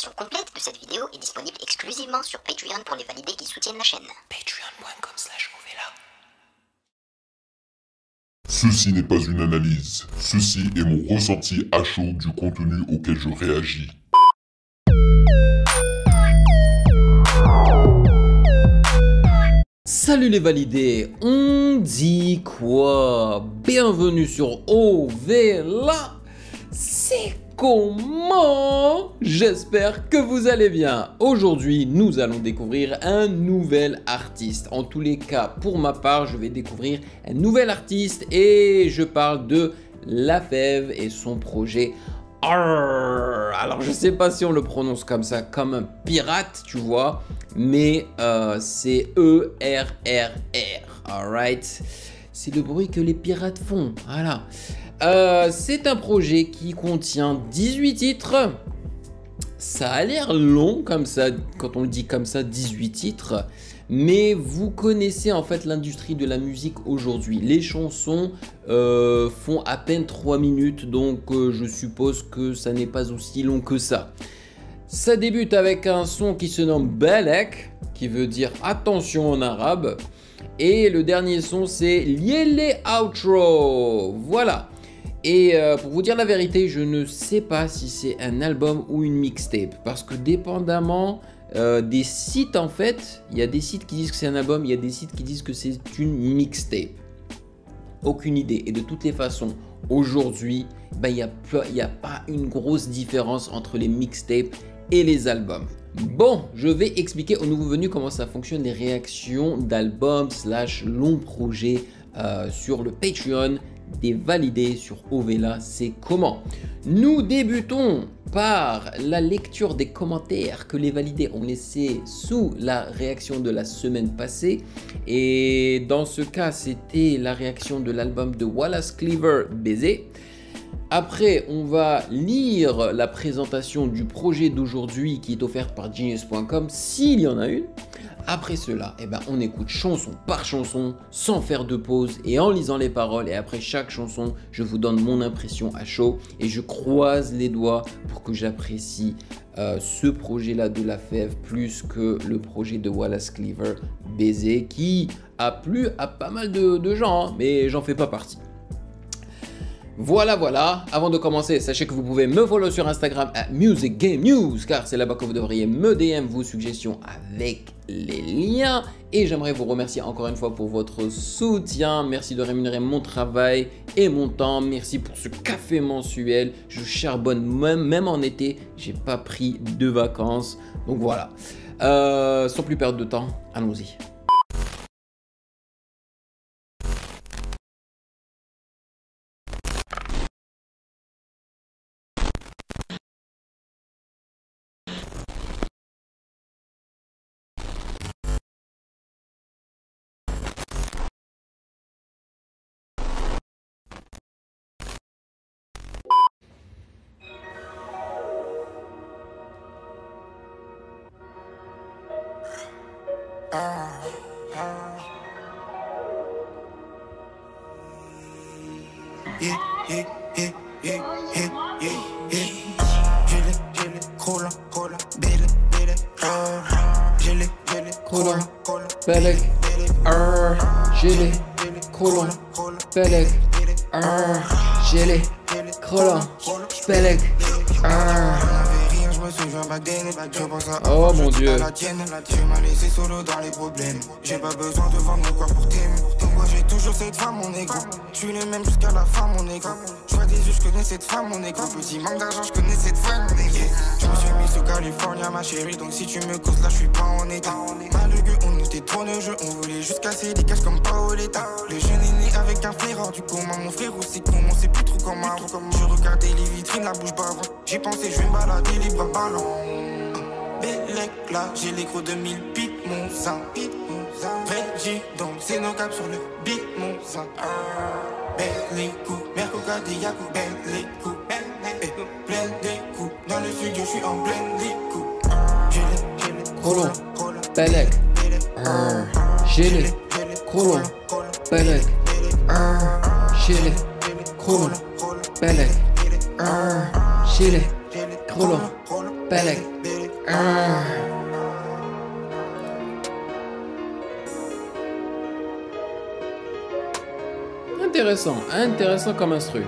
version complète de cette vidéo est disponible exclusivement sur Patreon pour les validés qui soutiennent la chaîne. Patreon.com/Ovela. Ceci n'est pas une analyse, ceci est mon ressenti à chaud du contenu auquel je réagis. Salut les validés, on dit quoi? Bienvenue sur Ovela. C'est comment? J'espère que vous allez bien. Aujourd'hui, nous allons découvrir un nouvel artiste. En tous les cas, pour ma part, je vais découvrir un nouvel artiste et je parle de Lafèvre et son projet Arrrr. Alors, je sais pas si on le prononce comme ça, comme un pirate, tu vois, mais c'est E-R-R-R, alright? C'est le bruit que les pirates font, voilà. C'est un projet qui contient 18 titres. Ça a l'air long comme ça, quand on le dit comme ça, 18 titres. Mais vous connaissez en fait l'industrie de la musique aujourd'hui. Les chansons font à peine 3 minutes, donc je suppose que ça n'est pas aussi long que ça. Ça débute avec un son qui se nomme Belek, qui veut dire attention en arabe. Et le dernier son c'est Liele Outro. Voilà. Et pour vous dire la vérité, je ne sais pas si c'est un album ou une mixtape. Parce que dépendamment des sites en fait, il y a des sites qui disent que c'est un album, il y a des sites qui disent que c'est une mixtape. Aucune idée. Et de toutes les façons, aujourd'hui, ben, il n'y a pas une grosse différence entre les mixtapes et les albums. Bon, je vais expliquer aux nouveaux venus comment ça fonctionne, les réactions d'albums / longs projets sur le Patreon des validés sur Ovela. C'est comment? Nous débutons par la lecture des commentaires que les validés ont laissés sous la réaction de la semaine passée. Et dans ce cas, c'était la réaction de l'album de Wallace Cleaver, Baiser. Après, on va lire la présentation du projet d'aujourd'hui qui est offerte par Genius.com, s'il y en a une. Après cela, eh ben, on écoute chanson par chanson, sans faire de pause et en lisant les paroles. Et après chaque chanson, je vous donne mon impression à chaud. Et je croise les doigts pour que j'apprécie ce projet-là de Lafèvre plus que le projet de Wallace Cleaver, Baiser, qui a plu à pas mal de gens, hein, mais j'en fais pas partie. Voilà, voilà. Avant de commencer, sachez que vous pouvez me follow sur Instagram à Music Game News, car c'est là-bas que vous devriez me DM vos suggestions avec les liens. Et j'aimerais vous remercier encore une fois pour votre soutien. Merci de rémunérer mon travail et mon temps. Merci pour ce café mensuel. Je charbonne même en été. J'ai pas pris de vacances. Donc voilà. Sans plus perdre de temps, allons-y. Belek, gelé, colon, Belek, gelé, colon, Belek, oh mon Dieu. Tu m'as laissé solo dans les problèmes. J'ai pas besoin de vendre mon corps pour t'aimer. Pourquoi j'ai toujours cette femme, mon négro? Je suis le même jusqu'à la fin, mon négro. Je vois des yeux, je connais cette femme, mon négro. Petit manque d'argent, je connais cette femme, mon négro. Je me suis mis sous California, ma chérie. Donc si tu me causes là, je suis pas en état. Malheureux, on était trop de jeu. On voulait juste casser des caches comme Paoletta. Le jeune est né avec un flair hors du commun. Mon frère aussi con, on sait plus trop comment. Je regardais les vitrines, la bouche bavante. J'ai pensé, je vais me balader libre à ballon. Belek là, j'ai les gros 2000 pit mon sang. Vrai J, donc c'est nos caps sur le beat mon sang. Belle les coups, Merco Cadillac ou belle les coups. Plein des coups, dans le studio je suis en plein des coups. J'ai les colon, Belek, gelé, colon, Belek, gelé, colon, Belek, gelé, colon, Balak. Intéressant, intéressant comme instru.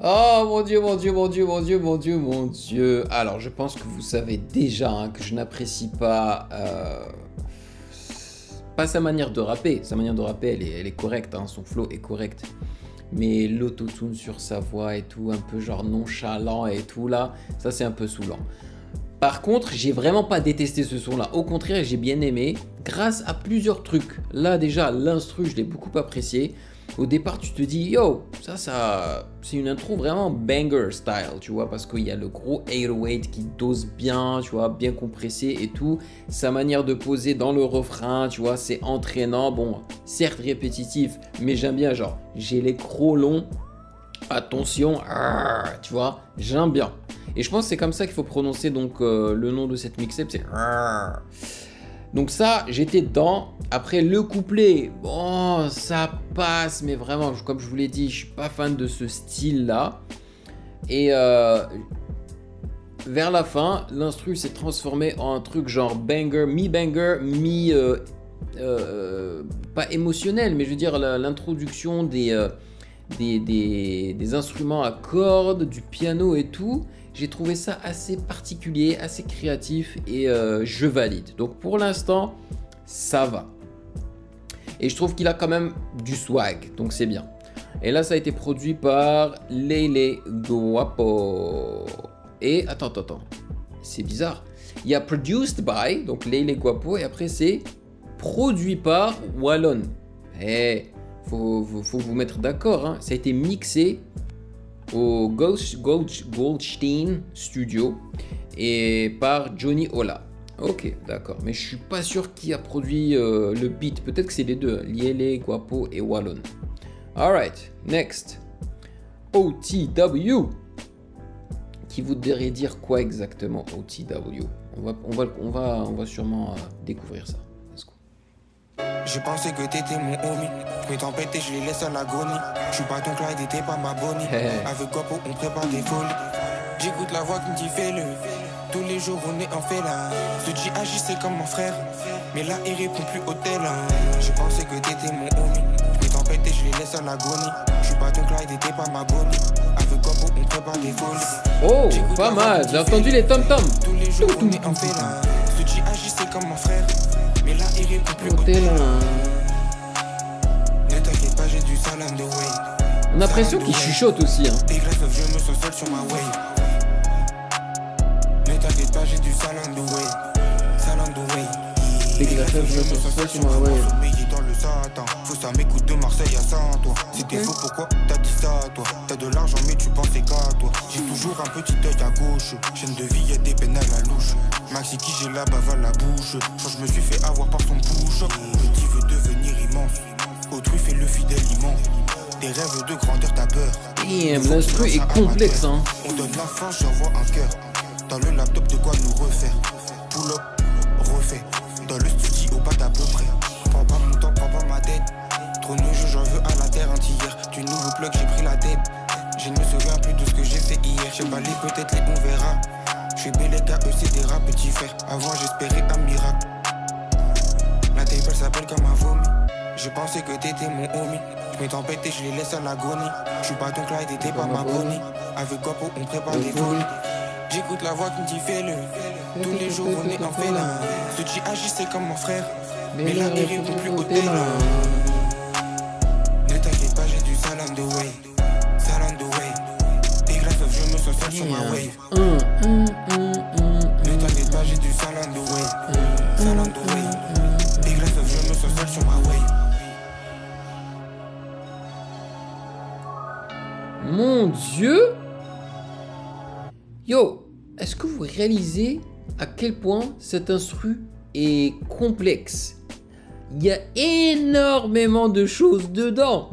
Oh mon Dieu, mon Dieu, mon Dieu, mon Dieu, mon Dieu, mon Dieu. Alors, je pense que vous savez déjà hein, que je n'apprécie pas sa manière de rapper. Sa manière de rapper, elle est correcte, hein, son flow est correct. Mais l'autotune sur sa voix et tout, un peu genre nonchalant et tout là, ça c'est un peu saoulant. Par contre, j'ai vraiment pas détesté ce son là. Au contraire, j'ai bien aimé grâce à plusieurs trucs. Là déjà, l'instru, je l'ai beaucoup apprécié. Au départ, tu te dis, yo, ça c'est une intro vraiment banger style, tu vois, parce qu'il y a le gros 808 qui dose bien, tu vois, bien compressé et tout. Sa manière de poser dans le refrain, tu vois, c'est entraînant. Bon, certes répétitif, mais j'aime bien, genre, j'ai les crocs longs. Attention, tu vois, j'aime bien. Et je pense que c'est comme ça qu'il faut prononcer donc le nom de cette mixtape, c'est... Donc ça, j'étais dedans. Après, le couplet, bon, ça passe, mais vraiment, comme je vous l'ai dit, je suis pas fan de ce style-là. Et vers la fin, l'instru s'est transformé en un truc genre banger, mi pas émotionnel, mais je veux dire l'introduction des instruments à cordes, du piano et tout. J'ai trouvé ça assez particulier, assez créatif et je valide. Donc pour l'instant, ça va. Et je trouve qu'il a quand même du swag, donc c'est bien. Et là, ça a été produit par Lele Guapo. Et attends, c'est bizarre. Il y a produced by, donc Lele Guapo, et après c'est produit par Wallon. Eh, faut vous mettre d'accord, hein. Ça a été mixé au Goldstein Studio et par Johnny Ola. Ok, d'accord, mais je suis pas sûr qui a produit le beat. Peut-être que c'est les deux, Lele Guapo et Wallon. Alright, next. OTW. Qui voudrait dire quoi exactement OTW? On va sûrement découvrir ça. J'ai pensé que t'étais mon homie, mais tempête et je les laisse à l'agonie. Je suis pas ton Clyde et t'es pas ma Bonnie. Avec Guapo on prépare des folies. J'écoute la voix qui me dit fais-le. Tous les jours on est en fait là. Ce G agissait comme mon frère, mais là il répond plus au tel. J'ai pensé que t'étais mon homie, mais tempête et je les laisse à l'agonie. Je suis pas ton Clyde et t'es pas ma Bonnie. Avec Guapo on prépare des folies. Oh, pas mal, j'ai entendu les tom-toms. Tous les jours on est en fait là. Ce G agissait comme mon frère, mais là il répond plus au tel. Ne t'inquiète pas, j'ai du salam de way. On a l'impression qu'il chuchote aussi, hein. Des greffes, je me sens seul sur ma way. Ne t'inquiète pas, j'ai du salam de way. Salam de way. Des greffes, je me sens seul sur ma way. Dans le Satan, faut ça m'écoute de Marseille à Saint-Toi. C'était faux, pourquoi t'as dit ça, toi? T'as de l'argent, mais tu pensais qu'à toi. J'ai toujours un petit œil à gauche. Chaîne de vie, y'a des peines à la louche. Maxi qui j'ai la bave à la bouche. Quand je me suis fait avoir par son push. Petit veut devenir immense. Autrui fait le fidèle immense. Des rêves de grandeur, t'as peur. Damn, l'instru est complexe, hein. On donne la force, j'envoie un cœur. Dans le laptop, de quoi nous refaire. Pull up, refait. Dans le studio, pas à peu près. Prends pas mon temps, prends pas ma tête. Trop de jeux, j'en veux à la terre entière. Du nouveau plug, j'ai pris la tête. Je ne me souviens plus de ce que j'ai fait hier. J'ai pas les peut-être les on verra. Je suis bel gars, eux c'est des rats, petits frères. Avant j'espérais un miracle. La table s'appelle comme un vomi. Je pensais que t'étais mon homie. Je m'ai tempêté, je les laisse à l'agonie. Je suis pas ton Clyde et t'es pas ma Bonnie. Avec Guapo on prépare des folies. J'écoute la voix qui me dit fais-le. Tous les jours on est en fait là. Ce G agissait comme mon frère, mais là il répond plus au tel. Ne t'inquiète pas, j'ai du salam de way. Salam de way. Des greffes, je me sens seul sur ma wave. Ne t'inquiète pas, j'ai du salam de way. Salam de way. Des greffes, je me sens seul sur ma wave. Mon Dieu! Yo, est-ce que vous réalisez à quel point cet instru est complexe? Il y a énormément de choses dedans.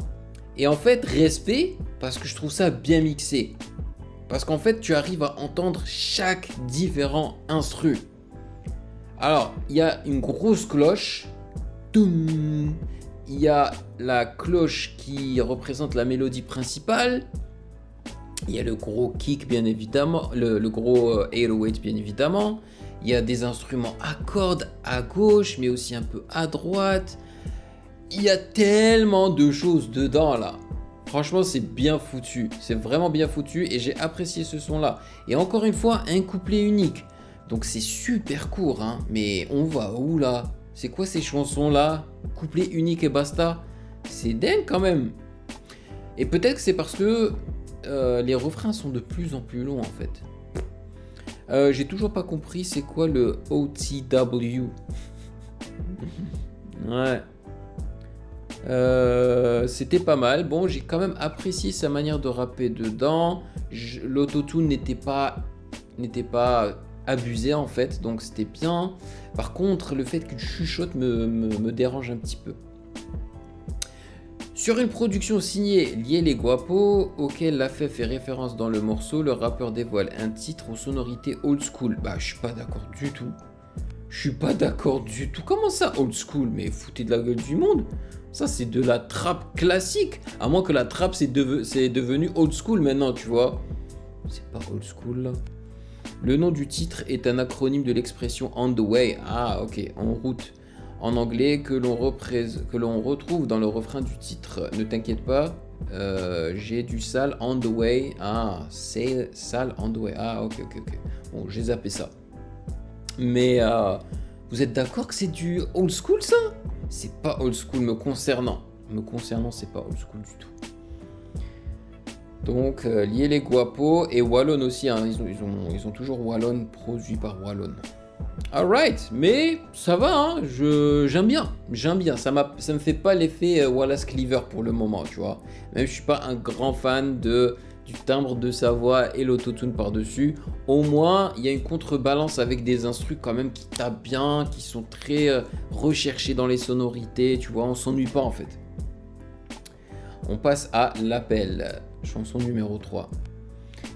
Et en fait, respect, parce que je trouve ça bien mixé. Parce qu'en fait, tu arrives à entendre chaque différent instru. Alors, il y a une grosse cloche. Toum. Il y a la cloche qui représente la mélodie principale. Il y a le gros kick, bien évidemment. Le gros 808, bien évidemment. Il y a des instruments à cordes à gauche, mais aussi un peu à droite. Il y a tellement de choses dedans, là. Franchement, c'est bien foutu. C'est vraiment bien foutu et j'ai apprécié ce son-là. Et encore une fois, un couplet unique. Donc, c'est super court, hein. Mais on va où, là? C'est quoi ces chansons-là? Couplet unique et basta? C'est dingue, quand même. Et peut-être que c'est parce que les refrains sont de plus en plus longs, en fait. J'ai toujours pas compris c'est quoi le OTW. Ouais. C'était pas mal. Bon, j'ai quand même apprécié sa manière de rapper dedans. L'autotune n'était pas abusé en fait, donc c'était bien. Par contre, le fait qu'il chuchote me dérange un petit peu. Sur une production signée Lié les Guapos, auquel la fait référence dans le morceau, le rappeur dévoile un titre aux sonorités old school. Bah, je suis pas d'accord du tout. Je suis pas d'accord du tout. Comment ça, old school? Mais foutez de la gueule du monde. Ça, c'est de la trap classique. À moins que la trap, c'est devenu old school maintenant, tu vois. C'est pas old school, là. Le nom du titre est un acronyme de l'expression on the way. Ah, ok, en route. En anglais, que l'on retrouve dans le refrain du titre. Ne t'inquiète pas, j'ai du sale on the way. Ah, c'est sale on the way. Ah, ok. Bon, j'ai zappé ça. Mais vous êtes d'accord que c'est du old school, ça? C'est pas old school me concernant. Me concernant, c'est pas old school du tout. Donc, Lié les Guapos et Wallon aussi. Hein, ils ont toujours Wallon produit par Wallon. Alright, mais ça va, hein, j'aime bien, ça me fait pas l'effet Wallace Cleaver pour le moment, tu vois. Même je suis pas un grand fan du timbre de sa voix et l'autotune par-dessus. Au moins, il y a une contrebalance avec des instrus quand même qui tapent bien, qui sont très recherchés dans les sonorités, tu vois, on s'ennuie pas en fait. On passe à l'appel, chanson numéro 3.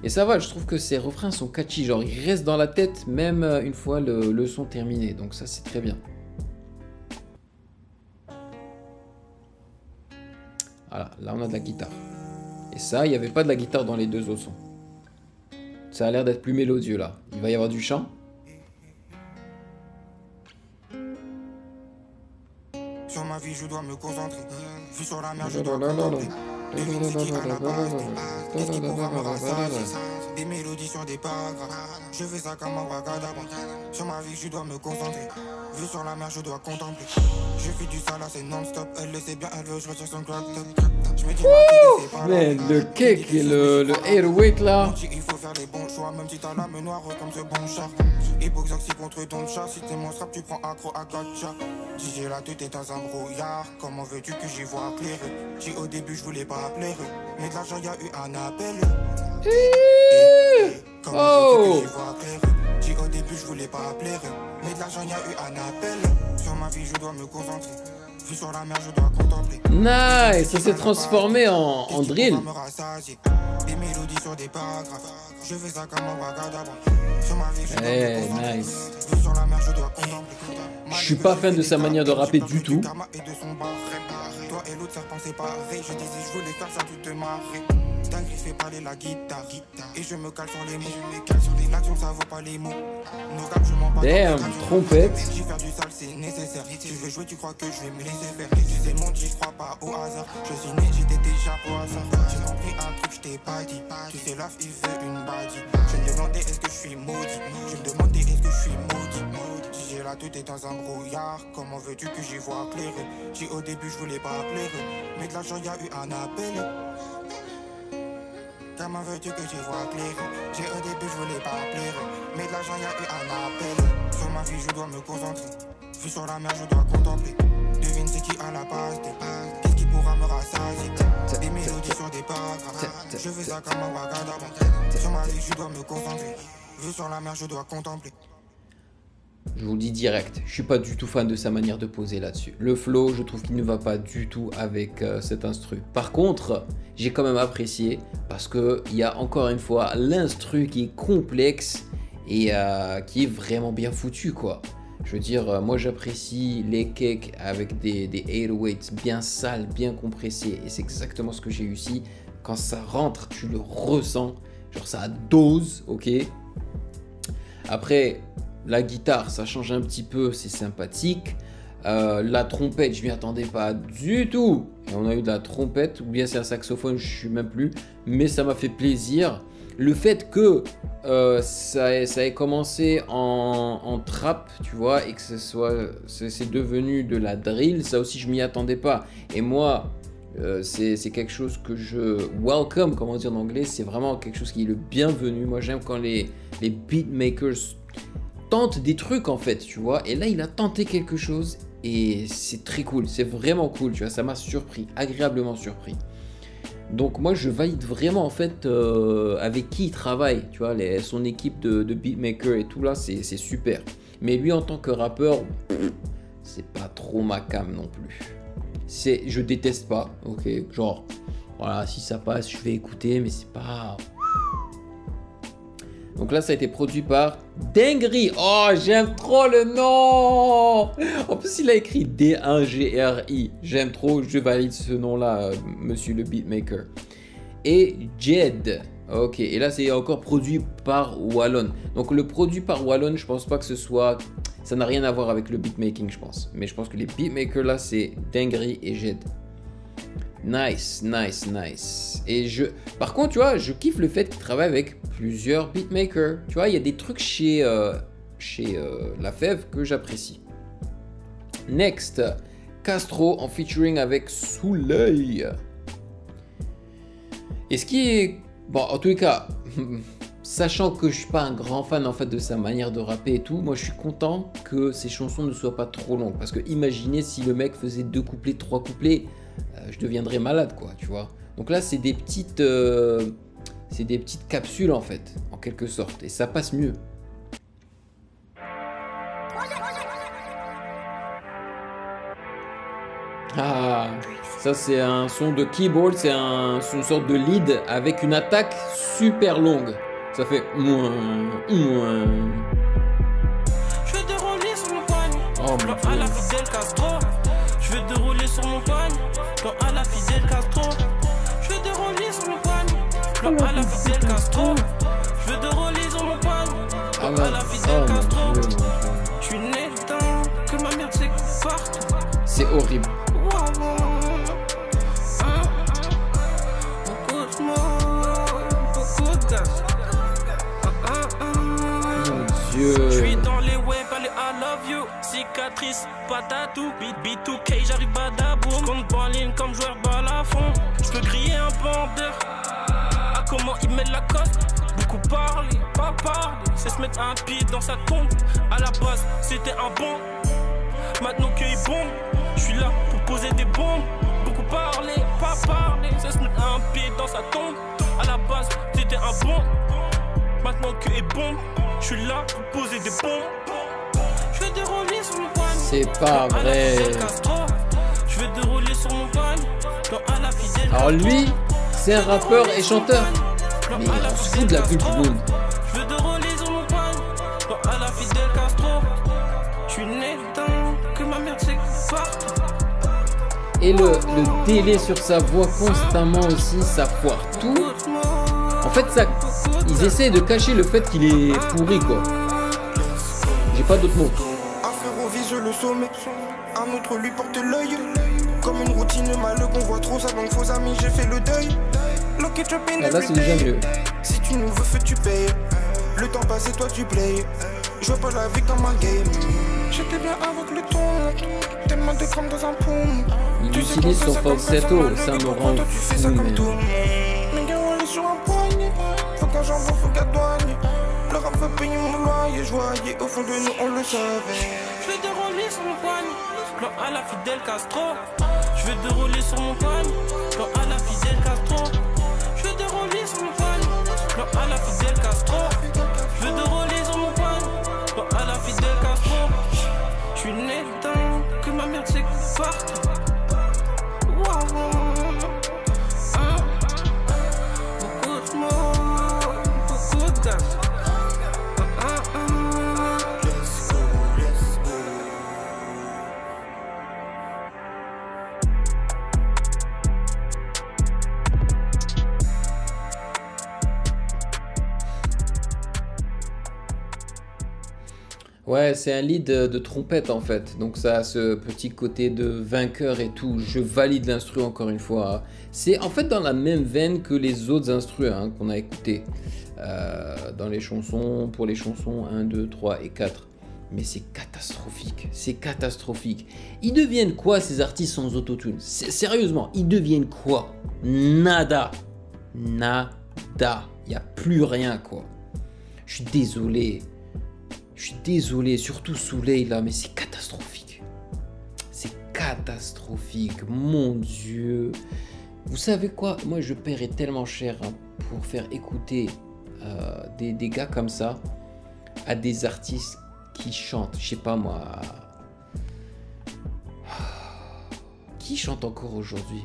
Et ça va, je trouve que ces refrains sont catchy, genre ils restent dans la tête même une fois le son terminé, donc ça c'est très bien. Voilà, là on a de la guitare. Et ça, il n'y avait pas de la guitare dans les deux autres sons. Ça a l'air d'être plus mélodieux là. Il va y avoir du chant. Sur ma vie, je dois me concentrer. Vu sur la mer, je dois contempler. Devine c'est qui à la base. Qu'est-ce qui pourra me rassasier? Des mélodies sur des paragraphes. Je fais ça comme un wakadabra. Sur ma vie, je dois me concentrer. Vu sur la mer, je dois contempler. Je fais du sale, c'est non-stop. Elle le sait bien, elle veut, je retire son crop top. Je me dis, c'est pas mais le cake et le 808 là. Il faut faire les bons choix, même si t'as l'âme noire comme ce bon chat. Hypoxoxy contre ton chat. Si t'es mon strap, tu prends accro à gotcha. DJ là, tout est dans un brouillard. Comment veux-tu que j'y vois clair? Si au début, je voulais pas appeler. Mais de l'argent, y a eu un appel. Comment veux-tu que j'y vois clair? Si au début, je voulais pas appeler. Mais de l'argent, y a eu un appel. Sur ma vie, je dois me concentrer. Vu sur la mer, je dois contempler. Nice, ça s'est transformé en drill. Des mélodies sur des paragraphes. Je fais ça comme un wakadabra. Sur ma vie, je dois me concentrer. Nice. Vu sur la mer, je dois contempler. Je suis pas fan de sa manière de rapper du tout. Toi et l'autre serpent séparés. Je disais je voulais faire ça, tu te marrais. Dingue, fait parler la guitare. Et je me cale sur les mots. L'action ça vaut pas les mots. Nos gars, je m'en bats. Damn, trompette. J'y faire du sale, c'est nécessaire. Si je veux jouer, tu crois que je vais me laisser faire. Tu sais le monde, j'y crois pas au hasard. Je suis né, j'étais déjà au hasard. J'ai compris un truc, je t'ai pas dit. Tu sais, l'af, il veut une badie. Je me demandais est-ce que je suis maudit. Je me demandais est-ce que je suis maudit. J'ai là, tout est dans un brouillard. Comment veux-tu que j'y vois clair? Si au début, je voulais pas appeler. Mais de l'argent, y a eu un appel. Comment veux-tu que j'y vois clair? J'ai au début, je voulais pas appeler. Mais de l'argent, y a eu un appel. Sur ma vie, je dois me concentrer. Vu sur la mer, je dois contempler. Devine c'est qui à la base. Qu'est-ce qui pourra me rassasier? Des mélodies sur des paragraphes. Je fais ça comme un wakadabra. Sur ma vie, je dois me concentrer. Vu sur la mer, je dois contempler. Je vous le dis direct, je suis pas du tout fan de sa manière de poser là-dessus. Le flow, je trouve qu'il ne va pas du tout avec cet instru. Par contre, j'ai quand même apprécié parce que il y a encore une fois l'instru qui est complexe et qui est vraiment bien foutu quoi. Je veux dire, moi j'apprécie les cakes avec des 808s bien sales, bien compressés et c'est exactement ce que j'ai eu ici. Quand ça rentre, tu le ressens, genre ça dose, ok. Après, la guitare, ça change un petit peu, c'est sympathique. La trompette, je m'y attendais pas du tout. Et on a eu de la trompette, ou bien c'est un saxophone, je ne sais même plus. Mais ça m'a fait plaisir. Le fait que ça ait commencé en trap, tu vois, et que c'est devenu de la drill, ça aussi je m'y attendais pas. Et moi, c'est quelque chose que je welcome, comment dire en anglais, c'est vraiment quelque chose qui est le bienvenu. Moi j'aime quand les beatmakers tente des trucs en fait, tu vois, et là il a tenté quelque chose et c'est très cool, c'est vraiment cool, tu vois, ça m'a surpris, agréablement surpris. Donc moi je valide vraiment en fait avec qui il travaille, tu vois, son équipe de beatmaker et tout là, c'est super. Mais lui en tant que rappeur, c'est pas trop ma cam non plus. Je déteste pas, ok, genre, voilà, si ça passe je vais écouter, mais c'est pas... Donc là, ça a été produit par Dinguery. Oh, j'aime trop le nom. En plus, il a écrit D1GRI. J'aime trop, je valide ce nom-là, monsieur le beatmaker. Et Jed. Ok, et là, c'est encore produit par Wallon. Donc le produit par Wallon, je pense pas que ce soit... Ça n'a rien à voir avec le beatmaking, je pense. Mais je pense que les beatmakers, là, c'est Dinguery et Jed. Nice, nice, nice. Et par contre, tu vois, je kiffe le fait qu'il travaille avec plusieurs beatmakers. Tu vois, il y a des trucs chez La Fève que j'apprécie. Next, Castro en featuring avec Souley. Et ce qui est... Bon, en tous les cas, sachant que je suis pas un grand fan en fait de sa manière de rapper et tout, moi je suis content que ses chansons ne soient pas trop longues. Parce que imaginez si le mec faisait 2 couplets, 3 couplets, je deviendrais malade quoi, tu vois. Donc là c'est des petites capsules en fait, en quelque sorte, et ça passe mieux. Ah, ça c'est un son de keyboard, c'est une sorte de lead avec une attaque super longue. Ça fait moins. Je vais dérouler sur mon poignet. Oh mon à la Fidel Castro. Je vais dérouler sur mon poignet. Plan à la Fidel Castro. Je vais dérouler sur mon poignet. Plan à la Fidel Castro. Je vais dérouler sur mon poignet. Plan à la Fidel Castro. Je suis né dedans. Que ma merde c'est partout. C'est horrible. Beaucoup de mots, beaucoup de gaz. Mon Dieu. Je suis dans les waves, allez, I love you. Cicatrice, pas tatou. B2K, j'arrive à daboum. Compte en ligne comme joueur balafon. Je peux crier un bandeur. Ah, comment il met la cote? Beaucoup parler, pas parler. C'est se mettre un pied dans sa tombe. À la base, c'était un bon. Maintenant qu'il bombe, je suis là pour poser des bombes. Beaucoup parler, pas parler. C'est se mettre un pied dans sa tombe. À la base, c'était un bon. Maintenant qu'il bombe, je suis là pour poser des bombes. Je vais dérouler sur mon poignet. C'est pas vrai. Je vais dérouler sur mon poignet. Alors lui, c'est un rappeur et chanteur. Mais on se fout de la gueule du monde. Je vais dérouler sur mon poignet. À la Fidel Castro. Je suis né dedans. Que ma merde c'est partout. Et le délai sur sa voix constamment aussi, ça foire tout. En fait, ils essaient de cacher le fait qu'il est pourri, quoi. J'ai pas d'autres mots. Un frérot vise le sommet, un autre lui porte l'œil. Comme une routine malheureux qu'on voit trop ça, donc faux amis, j'ai fait le deuil. Ah, là, c'est déjà mieux. Si tu nous veux, fais tu payes. Le temps passé, toi tu play. Je vois pas la vie comme un game. J'étais bien avec le ton, tellement de grammes dans un poum. Il utilise son falsetto, ça me rend fou, mais... Mais gars, on est sur un poignet. Faut qu'un jambon, faut qu'à douane. Le rap veut payer mon loyer, je voyais au fond de nous, on le savait. Je vais dérouler sur mon poignet, plan à la Fidel Castro. Je vais dérouler sur mon poignet, plan à la Fidel Castro. Je vais dérouler sur mon poignet, plan à la Fidel Castro. Je vais dérouler sur mon poignet, plan à la Fidel Castro. Ouais, c'est un lead de trompette en fait, donc ça a ce petit côté de vainqueur et tout. Je valide l'instru encore une fois. C'est en fait dans la même veine que les autres instrus hein, qu'on a écoutés dans les chansons, pour les chansons 1, 2, 3 et 4. Mais c'est catastrophique, c'est catastrophique. Ils deviennent quoi ces artistes sans autotune? Sérieusement, ils deviennent quoi? Nada. Nada. Il n'y a plus rien quoi. Je suis désolé. Je suis désolé, surtout Soleil là, mais c'est catastrophique. C'est catastrophique, mon Dieu. Vous savez quoi? Moi je paierais tellement cher hein, pour faire écouter des gars comme ça à des artistes qui chantent, je sais pas moi. Qui chante encore aujourd'hui?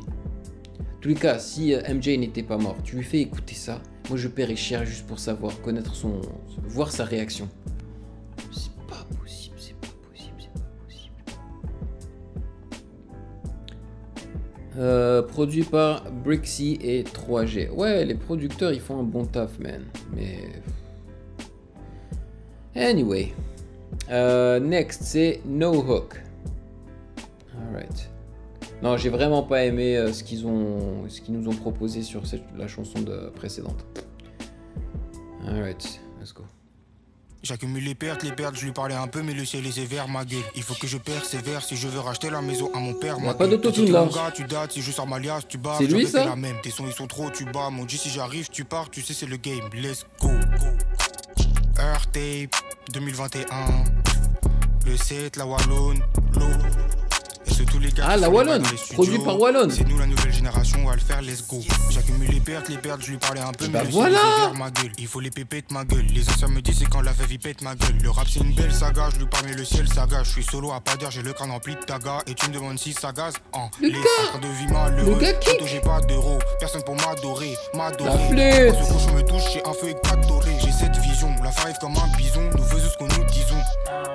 En tous les cas, si MJ n'était pas mort, tu lui fais écouter ça, moi je paierais cher juste pour savoir, connaître voir sa réaction. C'est pas possible, c'est pas possible, c'est pas possible. Produit par Brixie et 3G. Ouais, les producteurs ils font un bon taf, man. Mais. Anyway. Next, c'est No Hook. Alright. Non, j'ai vraiment pas aimé ce qu'ils nous ont proposé sur la chanson précédente. Alright, let's go. J'accumule les pertes, je lui parlais un peu, mais le ciel est sévère, ma gueule. Il faut que je persévère si je veux racheter la maison à mon père. Il n'y a pas d'autotune là. Tu dates, si je sors ma liasse, tu bats. C'est lui ça? La même. Tes sons ils sont trop, tu bats. Mon Dieu, si j'arrive, tu pars, tu sais, c'est le game. Let's go. Earth Tape 2021. Le 7, la Wallonne, l'eau. Tous les gars la Wallonne, produit par Wallonne. C'est nous la nouvelle génération, on va le faire, let's go. J'accumule les pertes, je lui parlais un peu, mais voilà. Ma gueule. Il faut les pépettes, ma gueule. Les anciens me disent c'est quand la vie pète ma gueule. Le rap c'est une belle saga, je lui parle mais le ciel saga. Je suis solo à pas dire, j'ai le crâne rempli de taga. Et tu me demandes si ça gaze. Le les gars, de vie malheureux. Le gars kick. J'ai pas d'euros, personne pour m'adorer. La flûte. Quand ce cochon me touche, j'ai un feu éclatoré. J'ai cette vision, la fin arrive comme un bison. Nous faisons ce que nous disons.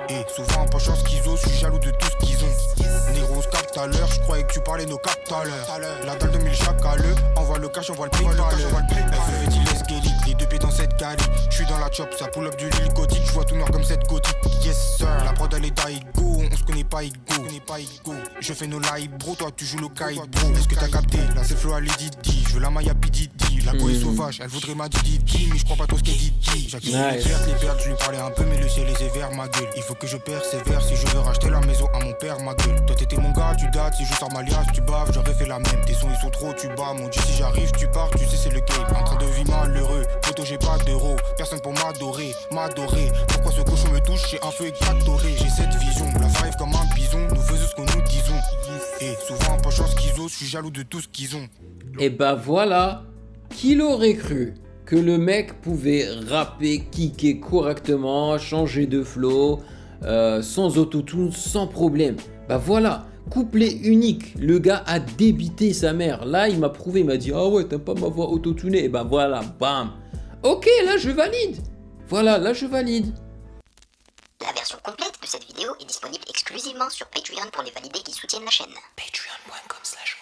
Et souvent pas chance schizo, je suis jaloux de tout ce qu'ils ont. Négro capte à l'heure, je croyais que tu parlais nos captes tout à l'heure. La dalle 2000 chaque à l'heure, envoie le cash, envoie le PayPal. FET, les skelly, les deux pieds dans cette cali. Je suis dans la chop, ça pull up du Lille gothique, je vois tout noir comme cette gothique. Yes sir, la prod elle est d'Aigo, on se connaît pas Igo. Je fais nos live bro, toi tu joues le kite bro. Est-ce que t'as capté? Là c'est flow à Didi, je veux la maille à Pididi. La go est sauvage, elle voudrait ma Didi, mais je crois pas trop ce qu'elle dit. J'accumule les pertes, je lui parlais un peu, mais le ciel est sévère, ma gueule. Il faut que je persévère si je veux racheter la maison à mon père, ma gueule. Toi t'étais mon gars, tu dates, si je sors ma liasse, tu baves, j'aurais fait la même. Tes sons ils sont trop, tu bats, mon Dieu, si j'arrive, tu pars, tu sais c'est le game. En train de vie malheureux, photo j'ai pas d'euros, personne pour m'adorer. Pourquoi ce cochon me touche, j'ai un feu éclatoré. J'ai cette vision, la fin arrive comme un bison, nous faisons ce que nous disons. Et souvent pas chance qu'ils osent, je suis jaloux de tout ce qu'ils ont. Et bah voilà, qui l'aurait cru que le mec pouvait rapper, kicker correctement, changer de flow, sans autotune, sans problème. Bah voilà, couplet unique, le gars a débité sa mère. Là, il m'a prouvé, il m'a dit « Ah ouais, t'aimes pas ma voix autotunée ?» Et bah voilà, bam. Ok, là je valide. Voilà, là je valide. La version complète de cette vidéo est disponible exclusivement sur Patreon pour les validés qui soutiennent la chaîne. Patreon.com/.